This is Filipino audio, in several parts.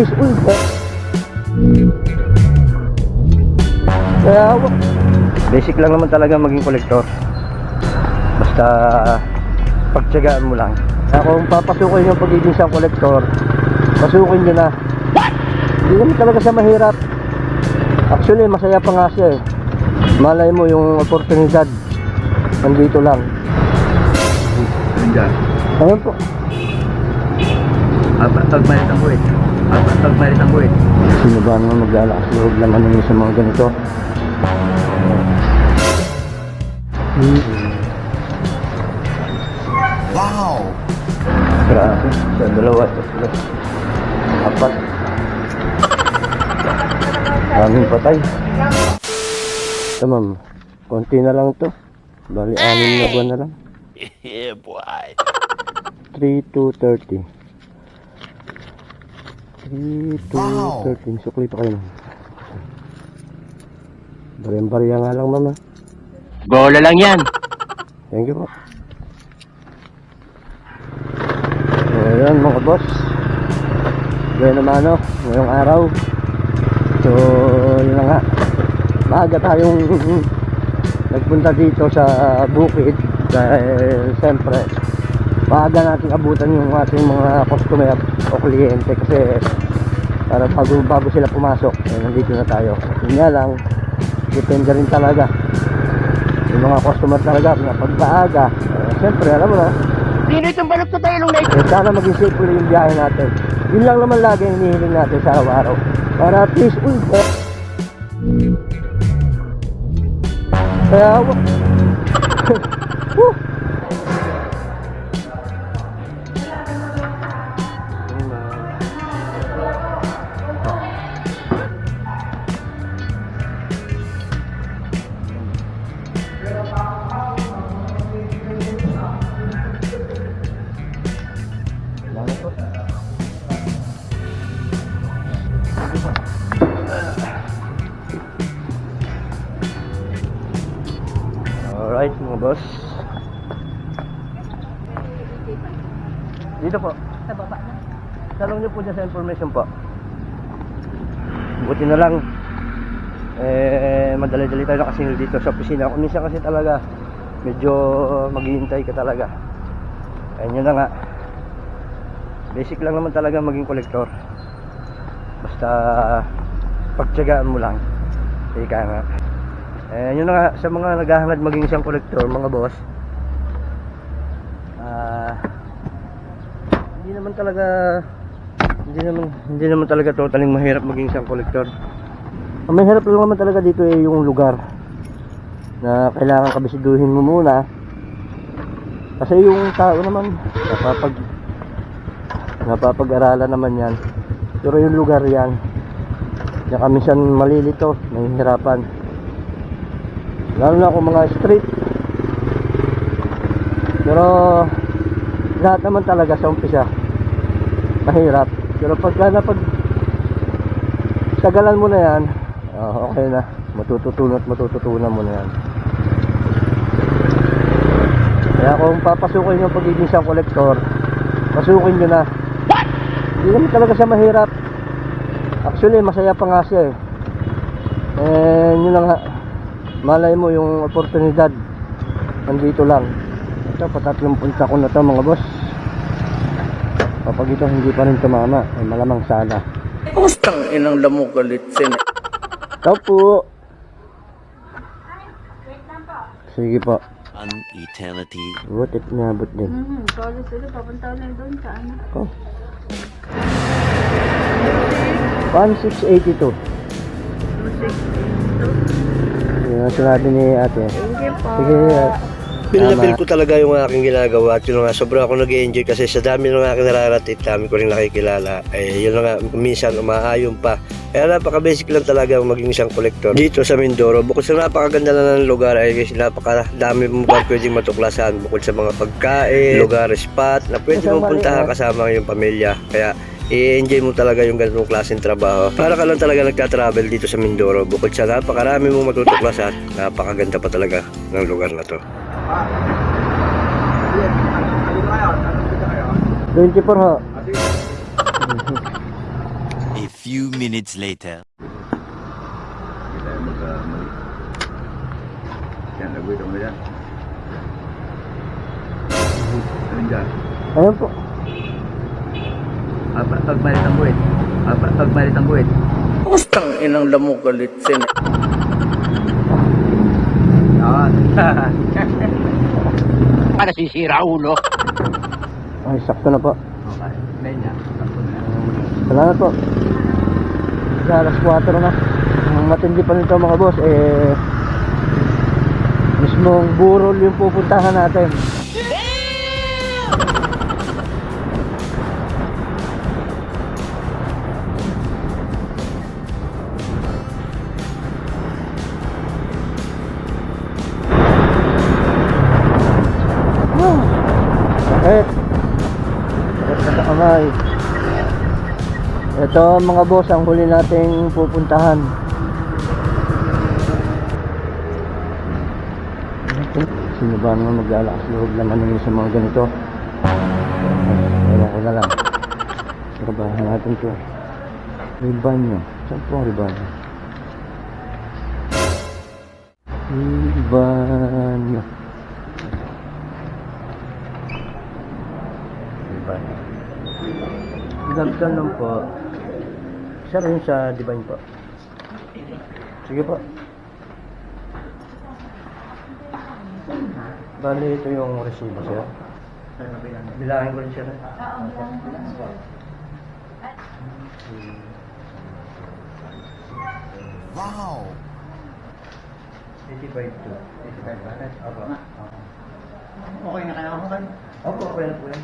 peaceful po. Kaya basic lang naman talaga maging kolektor. Basta pagtiyagaan mo lang. Kaya kung papasukin yung pagiging isang kolektor, pasukin nyo na. Hindi naman talaga siya mahirap. Actually masaya pa nga siya eh. Malay mo yung oportunidad nandito lang. Diyan. Ayun po. Pagmalit ang buwit. Pagmalit ang buwit. Sino ba naman maglalakas loob naman yung sa mga ganito? Wow! Grabe. Sa dalawa, tatlo, apat. Daming patay. Ito ma'am, konti na lang to. Bali, 6 na buwan na lang. Yeah, boy. 3 to 30. 3 to 13. Sukli pa kayo. Barya nga lang mama. Bola lang yan. Thank you po. So, ayan mga boss. Gaya naman ngayong araw. So, yun na nga. Maaga tayong nagpunta dito sa bukid. Dahil siyempre maaga natin abutan yung ating mga customer o kliyente kasi para bago sila pumasok nandito na tayo. Yun nga lang, depende rin talaga yung mga customer talaga na pagpaaga. Siyempre alam mo na, Sino itong balok sa tayo nung sana maging safe ulit yung biyahe natin. Yun lang naman lagi ang hinihiling natin sa araw-araw para peaceful po. Kaya alright mga boss. Dito po. Sa baba na. Tanong niyo po dyan sa information po. Buti na lang madali-dali tayo nakasingil dito sa opisina. Kung minsan kasi talaga medyo maghihintay ka talaga. Ayun yun na nga. Basic lang naman talaga maging kolektor. Basta pagtiyagaan mo lang. Ika nga. Yun na nga, sa mga naghahangad maging isang kolektor, mga boss, hindi naman talaga totaling mahirap maging isang kolektor. Ang mahirap lang naman talaga dito ay yung lugar na kailangan kabisiduhin mo muna. Kasi yung tao naman napapag-aralan naman yan. Pero yung lugar yan, na minsan malilito, mahihirapan. Lalo na kung mga street. Pero lahat naman talaga sa umpisa mahirap. Pero pagka tagalan mo na yan, okay na. Matututunan mo na yan. Kaya kung papasukin yung pagiging isang kolektor, pasukin nyo na. Hindi naman talaga siya mahirap. Actually masaya pa nga siya eh. Yun lang nga, malay mo yung oportunidad nandito lang. Ito, patatlong punta ko na to mga boss. Kapag ito hindi pa rin tumama, ay malamang sana. Kustang inang lamukalitsin. Ito po. Sige po. An eternity. Butit na but din. Kalo sila, papunta na doon sa ano. Oh. 1682. Yung sinabi ni ate. Thank you po. Sige. Feel na feel ko talaga yung aking ginagawa at yun nga, sobrang ako nag-enjoy kasi sa dami ng aking nararatit, dami ko rin nakikilala. Yun nga, minsan umaayon pa. Kaya napaka-basic lang talaga maging isang kolektor dito sa Mindoro. Bukod sa napakaganda na ng lugar ay napakadami mo pa pwedeng matuklasan. Bukod sa mga pagkain, lugar, spot na pwede mong puntahan kasama yung pamilya. Kaya i-enjoy mo talaga yung ganitong klaseng trabaho. Para ka lang talaga nagka-travel dito sa Mindoro. Bukod sa napakarami mong matutuklasan, napakaganda pa talaga ng lugar na to. 24 ho. few minutes later. Yan, nagwito mo yan. Alin dyan? Ayun po. Pagbalit ang buwit. Pagbalit ang buwit. Putang inang damukalitsin. Awan. Ka nasisira ulo. Ay, sakto na po. Okay. Ngayon yan. Salamat po. Sa alas 4 na. Ang matindi pa nito mga boss, mismong burol yung pupuntahan natin. Sakit. Sakit sa kamay. Ito mga boss ang huli nating pupuntahan. Sino ba naman mag-alakas loob naman ng sa mga ganito? Ewan ko na lang. Trabahan natin to. Ribanyo. Saan po ang ribanyo? Ribanyo. Ribanyo. Gagdan lang po. Isa rin sa Divine po. Sige po. Bali, ito yung resibo, sir. Bilangin ko rin, sir. Wow! 85 to. 85 ba? Opo. Okay na kayo ako kayo? Opo, okay na po yan.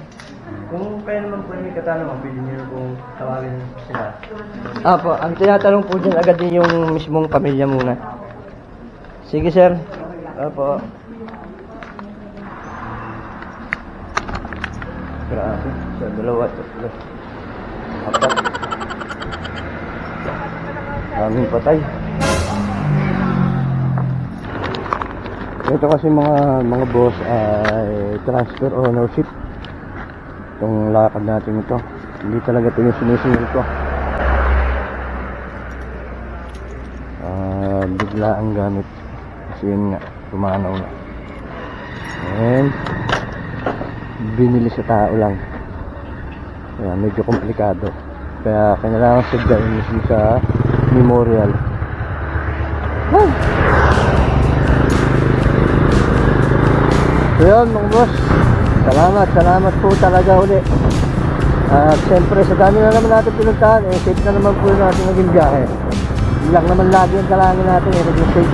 Kung kaya naman po may katanungan, pwede nyo kung tawagin sila. Opo, ang tinatanong po dyan agad din yung mismong pamilya muna. Sige, sir. Opo. Grabe. Sa dalawa, tatlo. Apat. Maraming patay. Ito kasi mga boss ay transfer ownership. Itong lakad natin ito. Hindi talaga ito yung sinusunod ko. Bigla ang gamit. Kasi yun nga, tumanaw na. And binili sa tao lang. Kaya medyo komplikado. Kaya kailangan sadyain mismo sa memorial. So yun mga boss, salamat po talaga uli. At siyempre sa dami na naman natin pinuntahan, safe na naman po natin naging biyahe. Yun lang naman lagi ang dalangin natin, naging safe.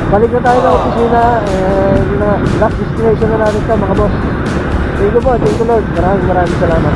Balik na tayo ng opisina, yun na, last destination na natin ito mga boss. Thank you po, thank you Lord, maraming salamat.